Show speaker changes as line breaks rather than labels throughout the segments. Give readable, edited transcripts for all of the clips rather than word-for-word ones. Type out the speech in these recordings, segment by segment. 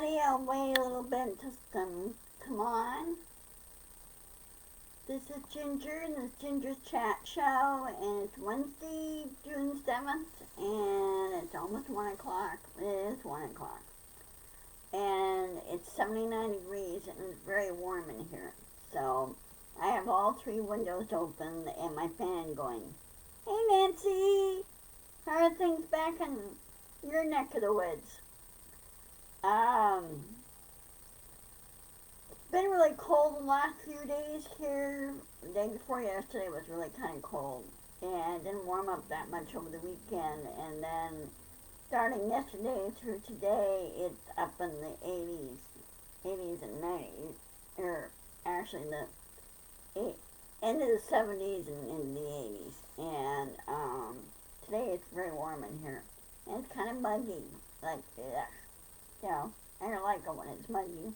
everybody. I'll wait a little bit until some come on. This is Ginger, and this is Ginger's Chat Show, and it's Wednesday, June 7th, and it's almost 1 o'clock. It is 1 o'clock. And it's 79 degrees, and it's very warm in here. So, I have all 3 windows open, and my fan going. Hey, Nancy! How are things back in your neck of the woods? It's been really cold the last few days here. The day before yesterday was really kind of cold, and didn't warm up that much over the weekend. And then starting yesterday through today, it's up in the 80s and 90s, or actually the end of the 70s and in the 80s. And today it's very warm in here, and it's kind of muggy, like I don't like it when it's muggy.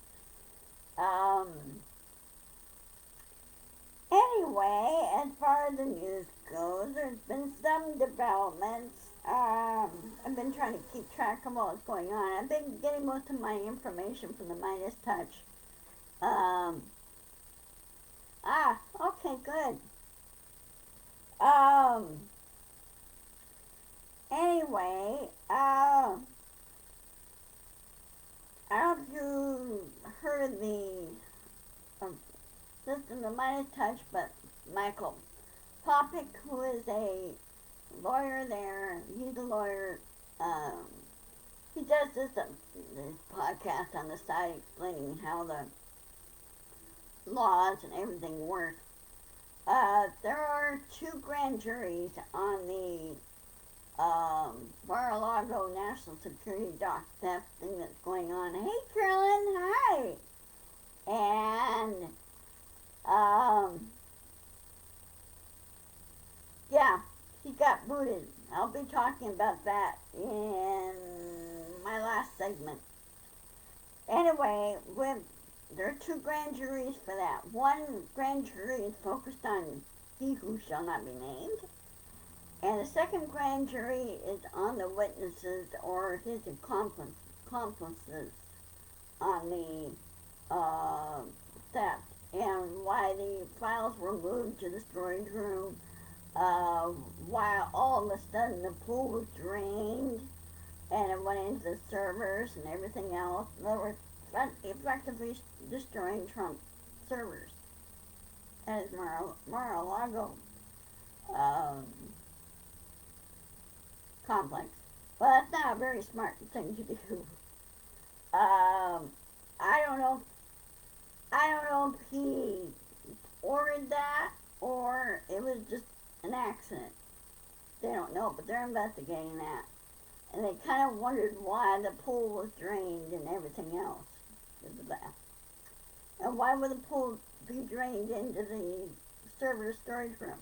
Anyway, as far as the news goes, there's been some developments. I've been trying to keep track of what's going on. I've been getting most of my information from the Midas Touch. Okay, good. Anyway, I don't know if you heard of the system, the Midas Touch, but Michael Popick, who is a lawyer there, he's a lawyer. He does this podcast on the side explaining how the laws and everything work. There are 2 grand juries on the Mar-a-Lago National Security Dock theft thing that's going on. Hey, Carolyn, hi! And, yeah, he got booted. I'll be talking about that in my last segment. Anyway, there are 2 grand juries for that. One grand jury is focused on he who shall not be named. And the second grand jury is on the witnesses or his accomplices on the theft, and why the files were moved to the storage room, why all of a sudden the pool was drained and it went into the servers and everything else. They were effectively destroying Trump servers at Mar-a-Lago complex. Well, that's not a very smart thing to do. I don't know if he ordered that or it was just an accident. They don't know, but they're investigating that. And they kind of wondered why the pool was drained and everything else because of that. And why would the pool be drained into the server storage room?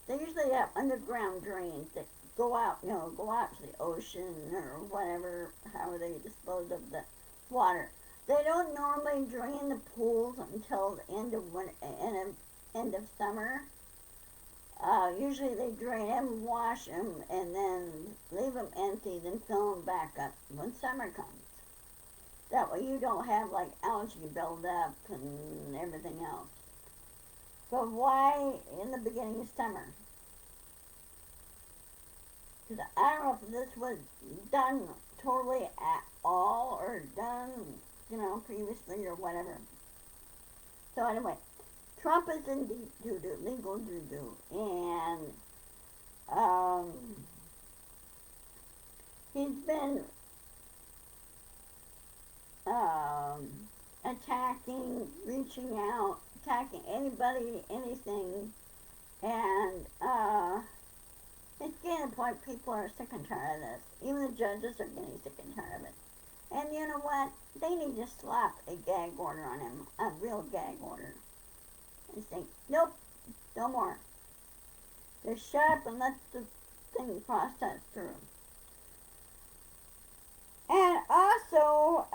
They usually have underground drains that go out to the ocean or whatever, however they dispose of the water. They don't normally drain the pools until the end of summer. Usually they drain them, wash them, and then leave them empty, then fill them back up when summer comes. That way you don't have like algae build up and everything else. But why in the beginning of summer? Because I don't know if this was done totally at all or done, previously or whatever. So anyway, Trump is in legal doo-doo, and he's been attacking, reaching out, attacking anybody, anything, and it's getting to the point people are sick and tired of this. Even the judges are getting sick and tired of it. And you know what? They need to slap a gag order on him, a real gag order. And say, nope, no more. Just shut up and let the thing process through. And also,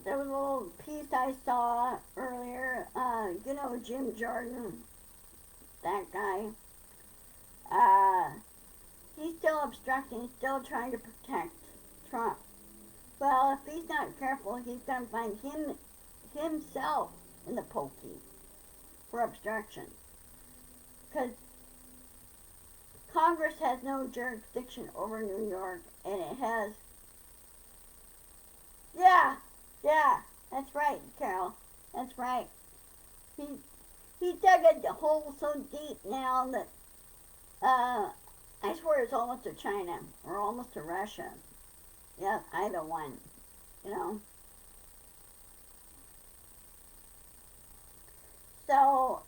there was a little piece I saw earlier. Jim Jordan, that guy. Uh, he's still obstructing, still trying to protect Trump. Well, if he's not careful, he's going to find himself in the pokey for obstruction. Because Congress has no jurisdiction over New York, and it has... Yeah, that's right, Carol. That's right. He dug a hole so deep now that, I swear it's almost to China, or almost to Russia. Yeah, either one, you know. So,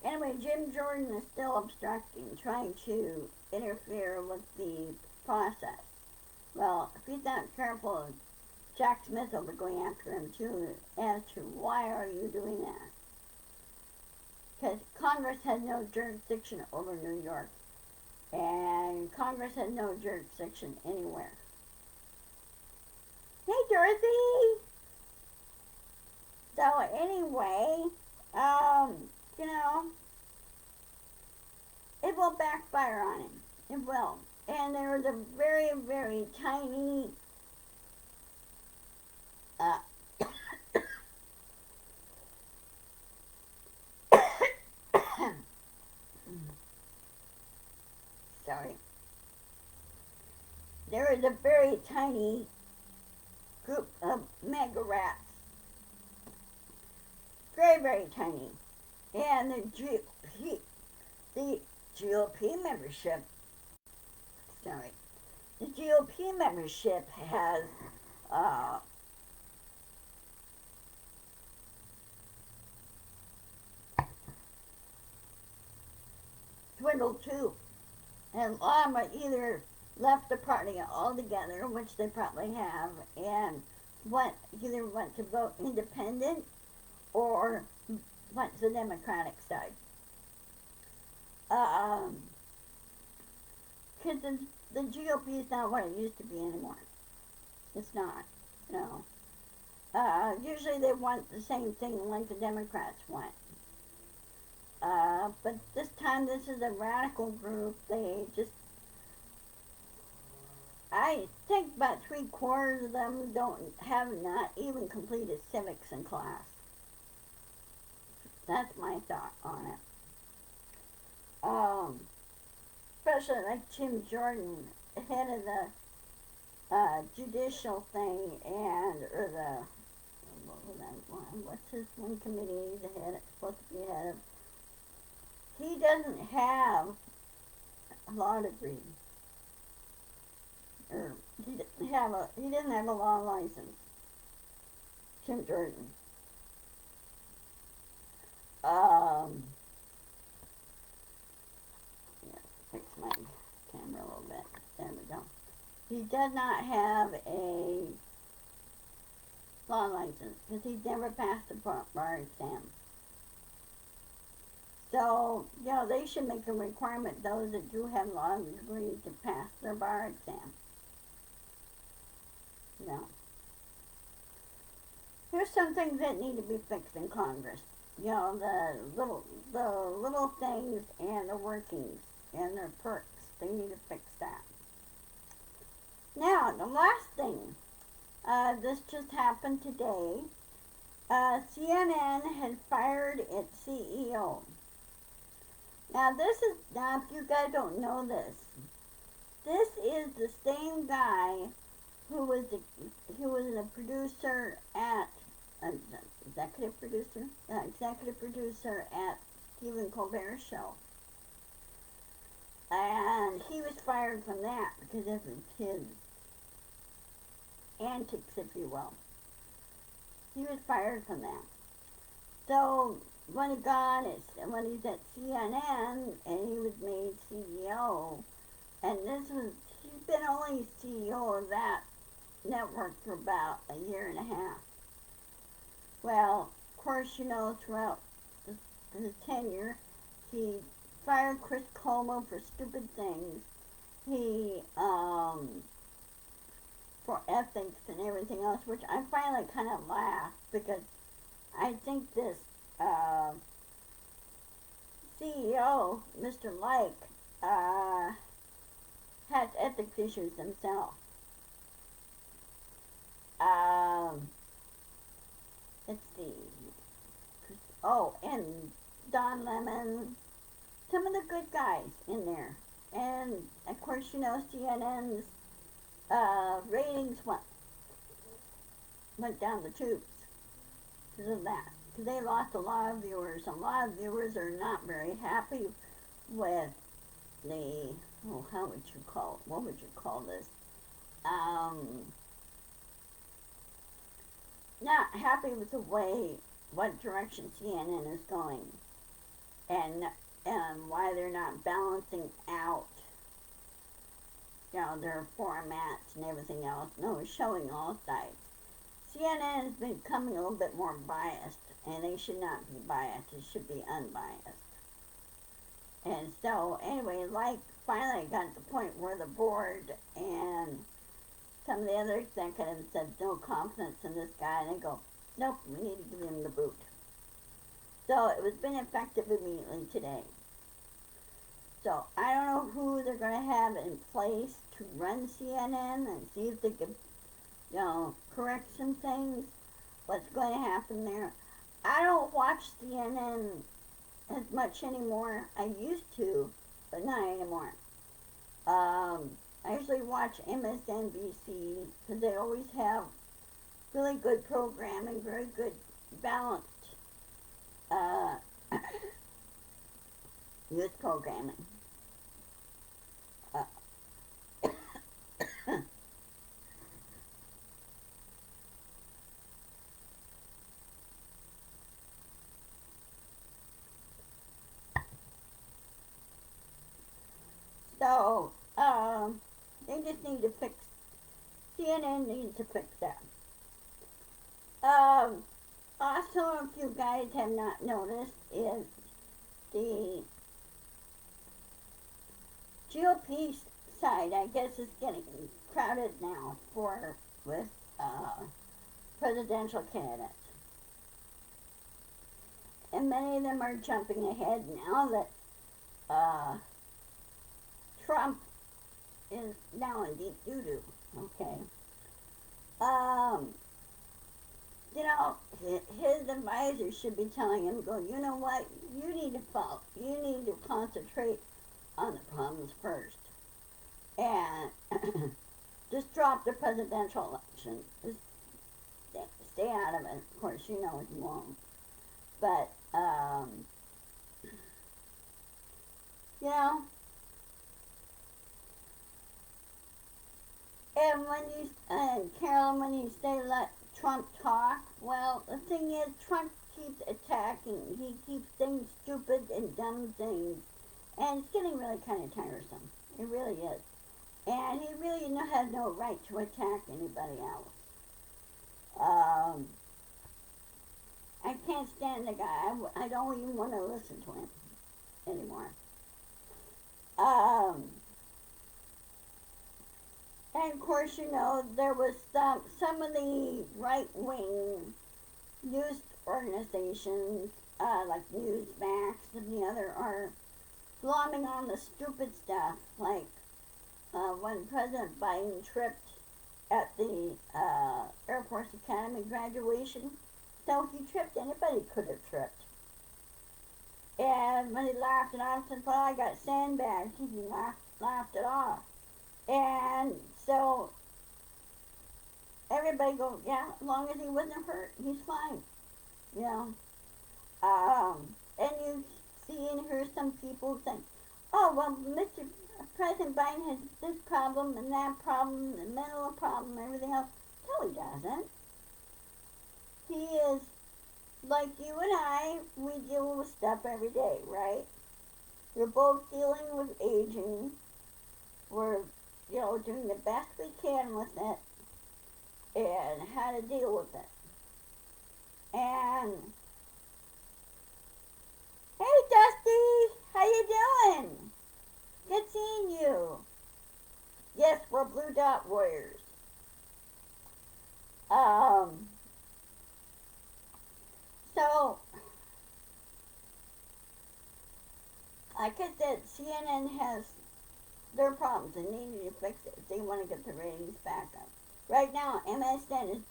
anyway, Jim Jordan is still obstructing, trying to interfere with the process. Well, if he's not careful, Jack Smith will be going after him too, as to why are you doing that? Because Congress has no jurisdiction over New York, and Congress has no jurisdiction anywhere. Hey, Dorothy! So anyway, you know, it will backfire on him. It will. And there's a very, very tiny sorry. There is a very tiny group of mega rats. Very, very tiny. And the GOP membership, sorry, the GOP membership has dwindled too. And a lot of them either left the party altogether, which they probably have, and either went to vote independent or went to the Democratic side. Because the GOP is not what it used to be anymore. It's not, no. Usually they want the same thing like the Democrats want. But this time this is a radical group. They just, I think about 3/4 of them have not even completed civics in class. That's my thought on it. Especially like Jim Jordan, head of the judicial thing, or what's his one committee he's supposed to be head of. He doesn't have a law degree, or he doesn't have a law license. Jim Jordan. Fix my camera a little bit. There we go. He does not have a law license because he's never passed a bar exam. So, you know, they should make a requirement, those that do have law degrees, to pass their bar exam. You know. Here's some things that need to be fixed in Congress. You know, the little things and the workings and their perks. They need to fix that. Now, the last thing. This just happened today. CNN had fired its CEO. Now, if you guys don't know this, this is the same guy who was the producer at, executive producer at Stephen Colbert's show. And he was fired from that because of his antics, if you will. He was fired from that. So, when he's at CNN, and he was made CEO, and he's been only CEO of that network for about a year and a half. Well, of course, you know, throughout his tenure, he fired Chris Cuomo for stupid things. He, for ethics and everything else, which I finally kind of laughed, because I think this CEO, Mr. Like, has ethics issues himself. Um, let's see. Oh, and Don Lemon, some of the good guys in there. And of course, CNN's ratings went down the tubes because of that. Because they lost a lot of viewers. A lot of viewers are not very happy with the, oh, how would you call, what would you call this? Not happy with the way, what direction CNN is going, and why they're not balancing out, their formats and everything else. No, showing all sides. CNN has been becoming a little bit more biased, and they should not be biased. It should be unbiased. And so, anyway, like, finally got to the point where the board and some of the other executives said no confidence in this guy, and they go, nope, we need to give him the boot. So it was been effective immediately today. So I don't know who they're going to have in place to run CNN and see if they can, correct some things. What's going to happen there? I don't watch CNN as much anymore. I used to, but not anymore. I usually watch MSNBC because they always have really good programming, very good balanced news programming. So, they just need to fix, CNN needs to fix that. Also, if you guys have not noticed, is the GOP side, I guess, is getting crowded now with presidential candidates. And many of them are jumping ahead now that Trump is now in deep doo-doo, okay? His advisors should be telling him, you know what, you need to concentrate on the problems first. And just drop the presidential election. Just stay out of it. Of course, you won't. But, and Carolyn, when you say let Trump talk, well, the thing is, Trump keeps attacking. He keeps saying stupid and dumb things, and it's getting really kind of tiresome. It really is. And he really has no right to attack anybody else. I can't stand the guy. I don't even want to listen to him anymore. And of course, there was some of the right-wing news organizations, like Newsmax and the other, are glomming on the stupid stuff, like when President Biden tripped at the Air Force Academy graduation. So he tripped, anybody could have tripped. And when he laughed it off, said, well, I got sandbagged. He laughed it off. And so everybody goes, yeah, as long as he wasn't hurt, he's fine. And you see and hear some people think, oh, well, Mr. President Biden has this problem and that problem, the mental problem, everything else. No, he doesn't. He is like you and I. We deal with stuff every day, right? We're both dealing with aging. We're, doing the best we can with it and how to deal with it. And hey, Dusty, how you doing? Good seeing you. Yes, we're Blue Dot Warriors. So like I said, CNN has their problems and they need to fix it if they want to get the ratings back up. Right now, MSNBC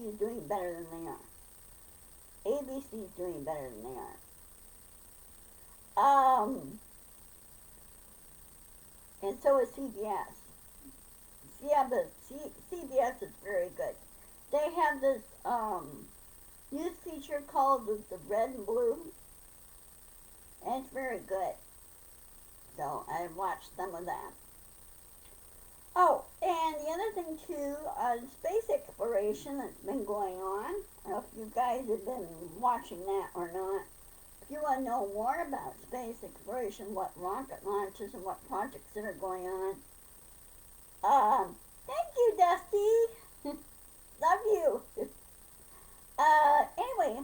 is doing better than they are. ABC is doing better than they are. And so is CBS. Yeah, but CBS is very good. They have this news feature called the Red and Blue, and it's very good. So I watched some of that. Oh, and the other thing too, space exploration that's been going on. I don't know if you guys have been watching that or not. If you want to know more about space exploration, what rocket launches and what projects that are going on, thank you, Dusty. Love you. Anyway,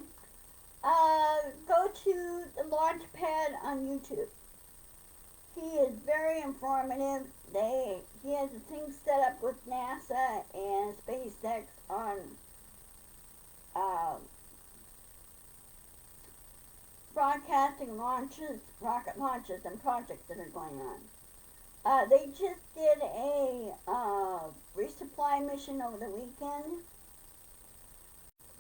go to the launch pad on YouTube. He is very informative. He has a thing set up with NASA and SpaceX on broadcasting launches, rocket launches, and projects that are going on. They just did a resupply mission over the weekend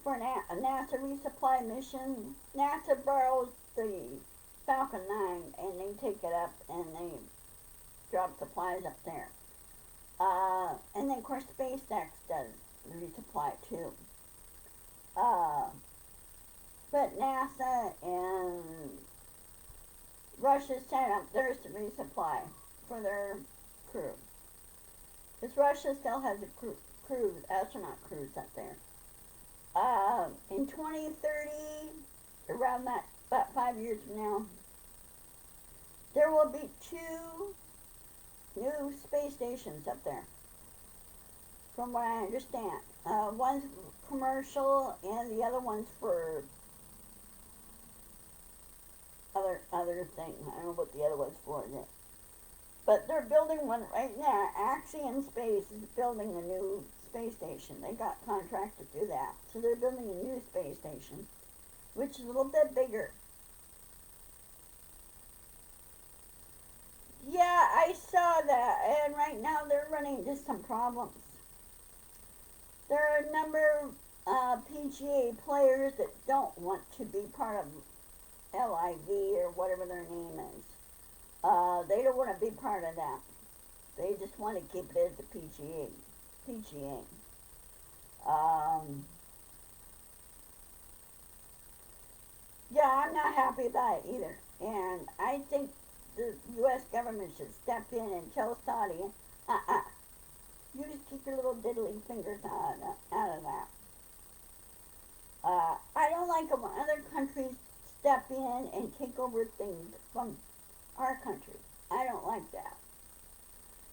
for a NASA resupply mission. NASA borrows the Falcon 9 and they take it up and they drop supplies up there. And then of course SpaceX does resupply too. But NASA and Russia set up theirs to resupply for their crew. Because Russia still has a astronaut crews up there. In 2030, around that, about 5 years from now, there will be 2 new space stations up there, from what I understand. One's commercial and the other one's for other thing. I don't know what the other one's for yet. But they're building one right now. Axiom Space is building a new space station. They got contract to do that. So they're building a new space station, which is a little bit bigger. Yeah, I saw that, and right now they're running into some problems. There are a number of PGA players that don't want to be part of LIV or whatever their name is. They don't want to be part of that. They just want to keep it as the PGA. Yeah, I'm not happy about it either. And I think the U.S. government should step in and tell Saudi, you just keep your little diddly fingers out of that. I don't like it when other countries step in and take over things from our country. I don't like that.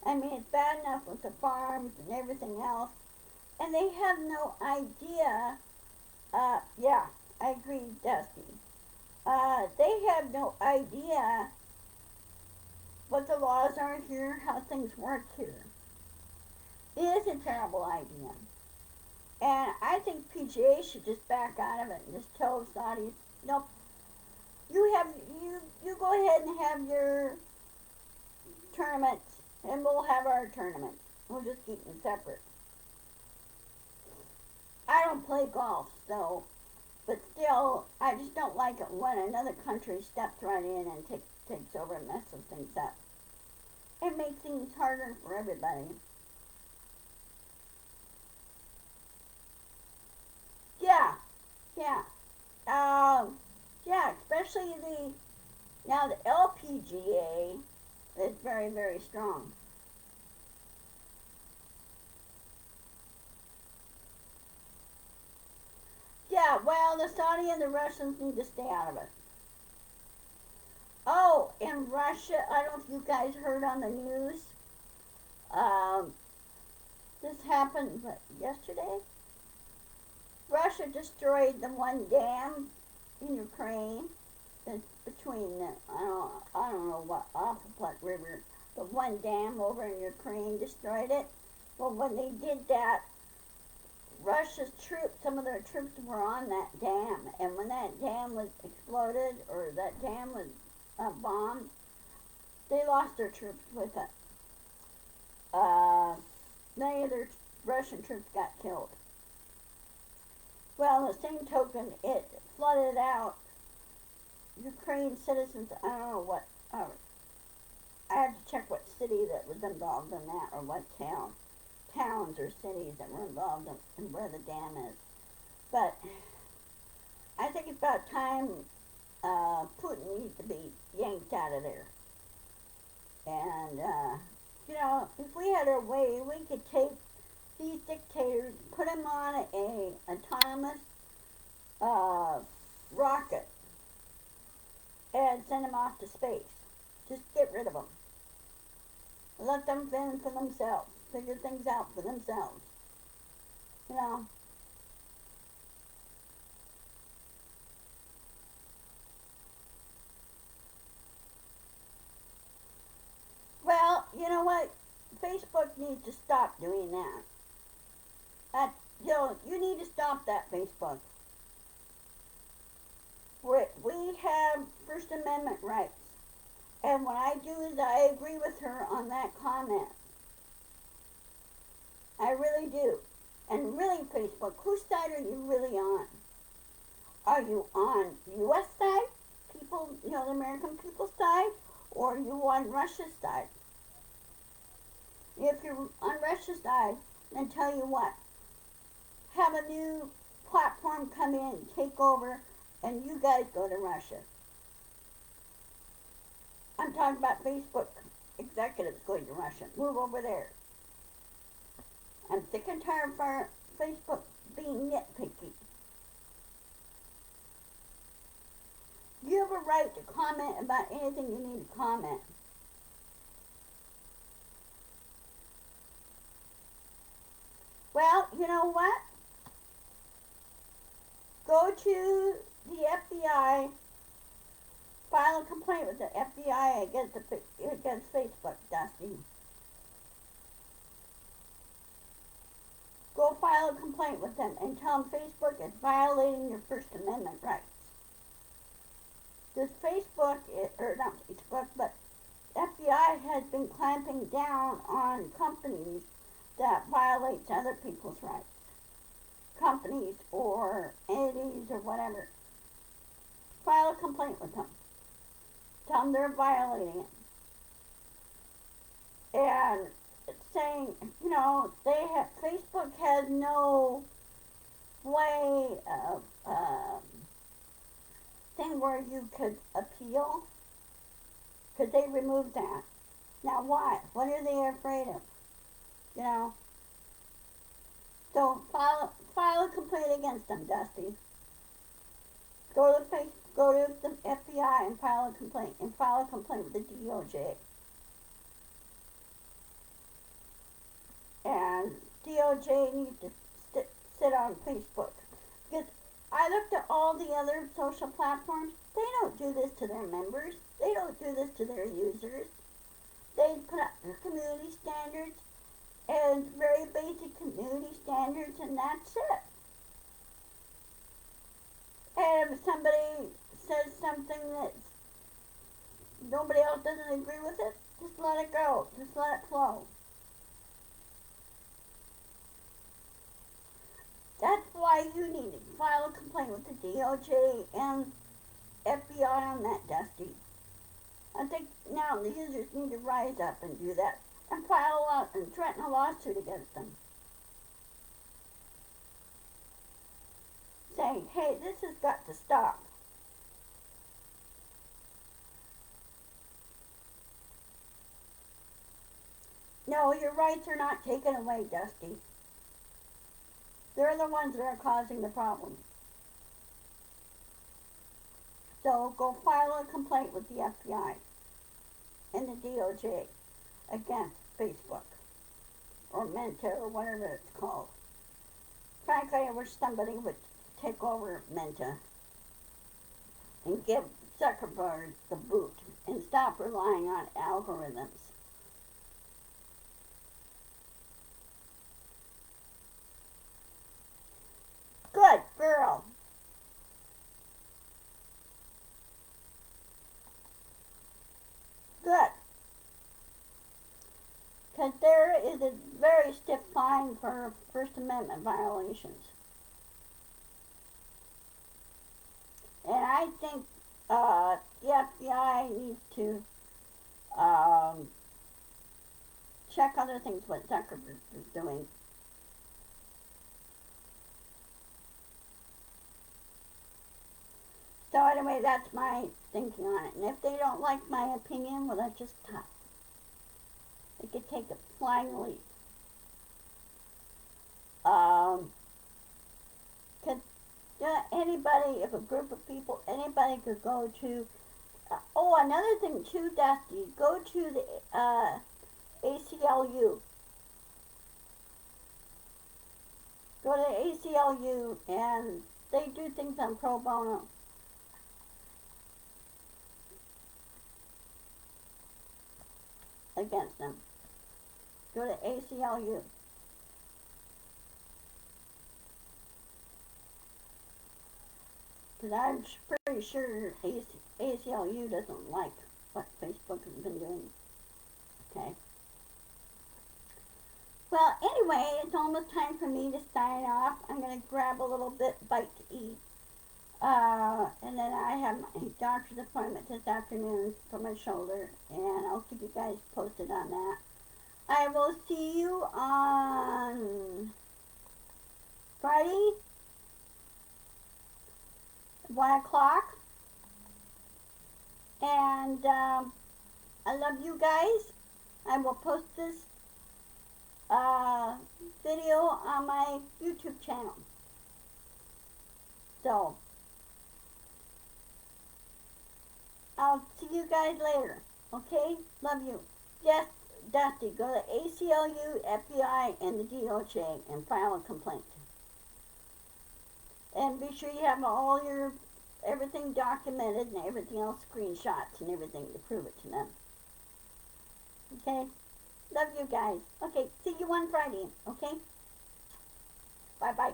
I mean, it's bad enough with the farms and everything else, and they have no idea. Yeah, I agree, Dusty. They have no idea what the laws are here, how things work here. It is a terrible idea. And I think PGA should just back out of it and just tell the Saudis, nope, you go ahead and have your tournaments and we'll have our tournaments. We'll just keep them separate. I don't play golf, so, but still, I just don't like it when another country steps right in and takes over and messes things up. It makes things harder for everybody. Yeah, yeah, yeah, especially now the LPGA is very, very strong. Yeah, well, the Saudi and the Russians need to stay out of it. Oh, in Russia, I don't know if you guys heard on the news. Um, this happened yesterday. Russia destroyed the one dam in Ukraine that's between the, I don't know what, off of what river, but one dam over in Ukraine destroyed it. Well, when they did that, Russia's troops, some of their troops were on that dam, and when that dam was exploded, or that dam was bombed, they lost their troops with it. Uh, Many of their Russian troops got killed. Well, on the same token, it flooded out Ukraine citizens. I don't know what. I had to check what city that was involved in that, or what towns or cities that were involved in where the dam is. But I think it's about time Putin needs to be yanked out of there. And if we had a way, we could take these dictators, put them on a autonomous rocket, and send them off to space. Just get rid of them. Let them fend for themselves. Figure things out for themselves. You know. Well, you know what? Facebook needs to stop doing that. You need to stop that, Facebook. We have First Amendment rights. And what I do is I agree with her on that comment. I really do. And really, Facebook, whose side are you really on? Are you on U.S. side, people, the American people's side, or are you on Russia's side? If you're on Russia's side, then tell you what, have a new platform come in, take over, and you guys go to Russia. I'm talking about Facebook executives going to Russia. Move over there. I'm sick and tired of Facebook being nitpicky. You have a right to comment about anything you need to comment. Well, you know what? Go to the FBI, file a complaint with the FBI against Facebook, Dusty. Go file a complaint with them and tell them Facebook is violating your First Amendment rights. This Facebook, or not Facebook, but FBI has been clamping down on companies that violates other people's rights. Companies or entities or whatever. File a complaint with them. Tell them they're violating it. And saying, Facebook has no way of thing where you could appeal, because they removed that. Now why? What are they afraid of? So file a complaint against them, Dusty. Go to the FBI and file a complaint, with the DOJ. And DOJ needs to sit on Facebook. Because I looked at all the other social platforms. They don't do this to their members. They don't do this to their users. They put up their community standards and very basic community standards, and that's it. And if somebody says something that nobody else doesn't agree with it, just let it go. Just let it flow. That's why you need to file a complaint with the DOJ and FBI on that, Dusty. I think now the users need to rise up and do that and file and threaten a lawsuit against them. Saying, hey, this has got to stop. No, your rights are not taken away, Dusty. They're the ones that are causing the problem. So go file a complaint with the FBI and the DOJ against Facebook or Meta or whatever it's called. Frankly, I wish somebody would take over Meta and give Zuckerberg the boot and stop relying on algorithms. Good girl. with a very stiff fine for First Amendment violations. And I think the FBI needs to check other things what Zuckerberg is doing. So anyway, that's my thinking on it. And if they don't like my opinion, well, that's just tough. They could take a flying leap. Could anybody, if a group of people, anybody could go to, another thing too, Dusty, go to the ACLU. Go to the ACLU and they do things on pro bono. Against them. Go to ACLU. Because I'm pretty sure ACLU doesn't like what Facebook has been doing. Okay. Well, anyway, it's almost time for me to sign off. I'm going to grab a little bite to eat. And then I have my doctor's appointment this afternoon for my shoulder, and I'll keep you guys posted on that. I will see you on Friday, 1 o'clock. And I love you guys. I will post this video on my YouTube channel. So, I'll see you guys later. Okay? Love you. Yes, Dusty, go to ACLU, FBI, and the DOJ and file a complaint. And be sure you have all your everything documented and everything else, screenshots and everything to prove it to them. Okay? Love you guys. Okay, see you on Friday. Okay? Bye-bye.